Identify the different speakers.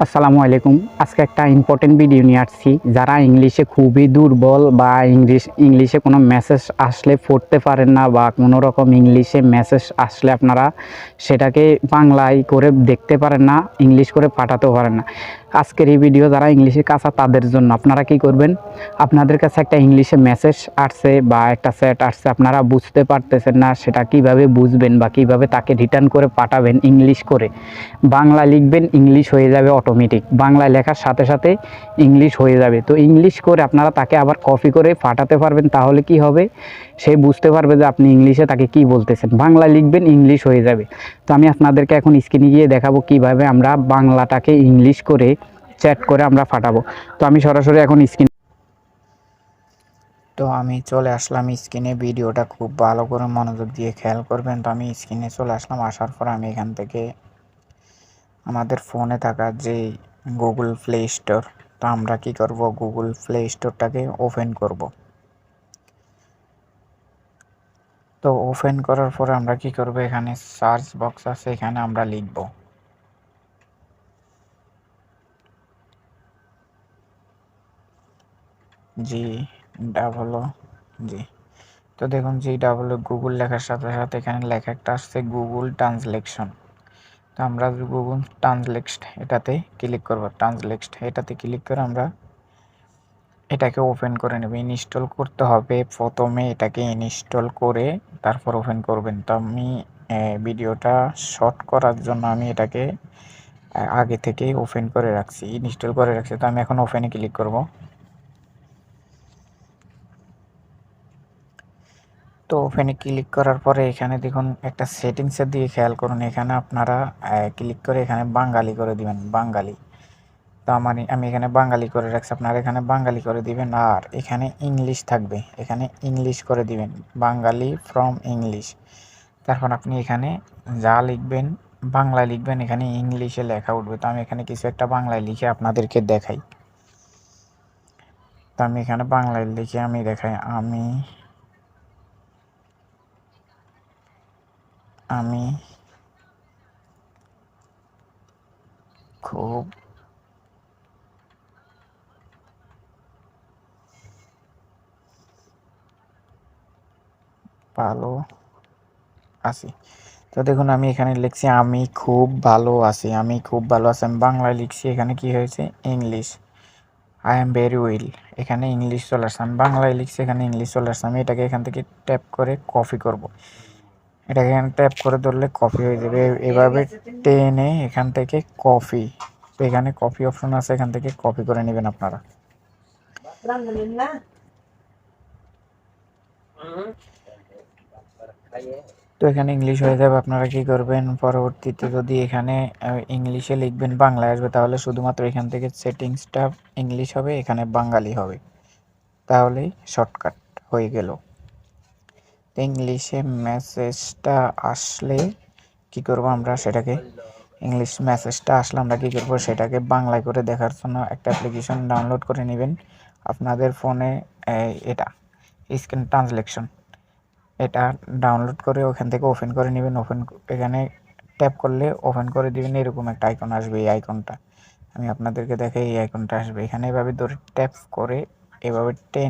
Speaker 1: আসসালামু আলাইকুম। আজকে একটা ইম্পর্টেন্ট ভিডিও নিয়ে আসছি। যারা ইংলিশে খুবই দুর্বল বা ইংলিশে কোনো মেসেজ আসলে পড়তে পারেন না বা কোনো রকম ইংলিশে মেসেজ আসলে আপনারা সেটাকে বাংলায় করে দেখতে পারেন না, ইংলিশ করে পাঠাতেও পারেন না। আজকের এই ভিডিও যারা ইংলিশে কাঁচা তাদের জন্য। আপনারা কি করবেন, আপনাদের কাছে একটা ইংলিশে মেসেজ আসছে বা একটা চ্যাট আসছে, আপনারা বুঝতে পারতেছেন না সেটা কিভাবে বুঝবেন বা কিভাবে তাকে রিটার্ন করে পাঠাবেন। ইংলিশ করে বাংলা লিখবেন, ইংলিশ হয়ে যাবে অটোমেটিক। বাংলায় লেখার সাথে সাথে ইংলিশ হয়ে যাবে। তো ইংলিশ করে আপনারা তাকে আবার কপি করে পাঠাতে পারবেন। তাহলে কি হবে, সে বুঝতে পারবে যে আপনি ইংলিশে তাকে কি বলতেছেন। বাংলায় লিখবেন, ইংলিশ হয়ে যাবে। তো আমি আপনাদেরকে এখন স্ক্রিনে গিয়ে দেখাবো কিভাবে আমরা বাংলাটাকে ইংলিশ করে চ্যাট করে আমরা পাঠাবো। তো আমি সরাসরি এখন
Speaker 2: তো আমি চলে আসলাম স্ক্রিনে। ভিডিওটা খুব ভালো করে মনোযোগ দিয়ে খেয়াল করবেন। তো আমি স্ক্রিনে চলে আসলাম। আসার পর আমি এখান থেকে আমাদের ফোনে থাকা যে গুগল প্লে স্টোর, তো আমরা কি করব, গুগল প্লে স্টোরটাকে ওপেন করব। তো ওপেন করার পরে আমরা কি করব, এখানে সার্চ বক্স আছে, এখানে আমরা লিখব জি ডাবল জি। তো দেখুন জি ডাবল গুগল লেখার সাথে সাথে এখানে লেখা একটা আসছে গুগল ট্রান্সলেশন। তো আমরা গুগল ট্রান্সলেট এটাতে ক্লিক করব। ট্রান্সলেট এটাতে ক্লিক করে আমরা এটাকে ওপেন করে নেব। ইনস্টল করতে হবে প্রথমে, এটাকে ইনস্টল করে তারপর ওপেন করবেন। তো আমি ভিডিওটা শর্ট করার জন্য আমি এটাকে আগে থেকেই ওপেন করে রাখছি, ইনস্টল করে রাখছি। তো আমি এখন ওপেনে ক্লিক করব। তো ওপেনে ক্লিক করার পরে এখানে দেখুন একটা সেটিংসের দিকে খেয়াল করুন। এখানে আপনারা ক্লিক করে এখানে বাঙালি করে দিবেন, বাঙালি। তো আমি এখানে বাঙালি করে রাখছি, আপনারা এখানে বাঙালি করে দিবেন। আর এখানে ইংলিশ থাকবে, এখানে ইংলিশ করে দিবেন, বাঙালি ফ্রম ইংলিশ। তারপর আপনি এখানে যা লিখবেন বাংলায় লিখবেন, এখানে ইংলিশে লেখা উঠবে। তো আমি এখানে কিছু একটা বাংলায় লিখে আপনাদেরকে দেখাই। তো আমি এখানে বাংলায় লিখে আমি দেখাই, আমি আমি খুব ভালো আছি। তো দেখুন আমি এখানে লিখছি আমি খুব ভালো আছি, আমি খুব ভালো আছি। আমি বাংলায় লিখছি, এখানে কি হয়েছে English, I am very will, এখানে ইংলিশ চলে আসছে। আমি বাংলায় লিখছি, এখানে ইংলিশ চলে আসছে। আমি এটাকে এখান থেকে ট্যাপ করে কপি করব। এটাকে এখানে ট্যাপ করে ধরলে কপি হয়ে যাবে। এভাবে টেনে এখান থেকে কপি, তো এখানে কপি অপশন আছে, এখান থেকে কপি করে নেবেন আপনারা। তো এখানে ইংলিশ হয়ে যাবে। আপনারা কি করবেন, পরবর্তীতে যদি এখানে ইংলিশে লিখবেন বাংলায় আসবে, তাহলে শুধুমাত্র এখান থেকে সেটিংসটা ইংলিশ হবে, এখানে বাঙালি হবে, তাহলেই শর্টকাট হয়ে গেল। ইংলিশে মেসেজটা আসলে কি করব, আমরা সেটাকে ইংলিশ মেসেজটা আসলে আমরা কি করব, সেটাকে বাংলায় করে দেখার জন্য একটা অ্যাপ্লিকেশন ডাউনলোড করে নেবেন আপনাদের ফোনে। এটা স্ক্রিন ট্রান্সলেশন, এটা ডাউনলোড করে ওখান থেকে ওপেন করে নেবেন। এখানে ট্যাপ করলে ওপেন করে দিবেন, এরকম একটা আইকন আসবে। এই আইকনটা আমি আপনাদেরকে দেখাই, এই আইকনটা আসবে। এখানে এভাবে ধরে ট্যাপ করে এভাবে টেনে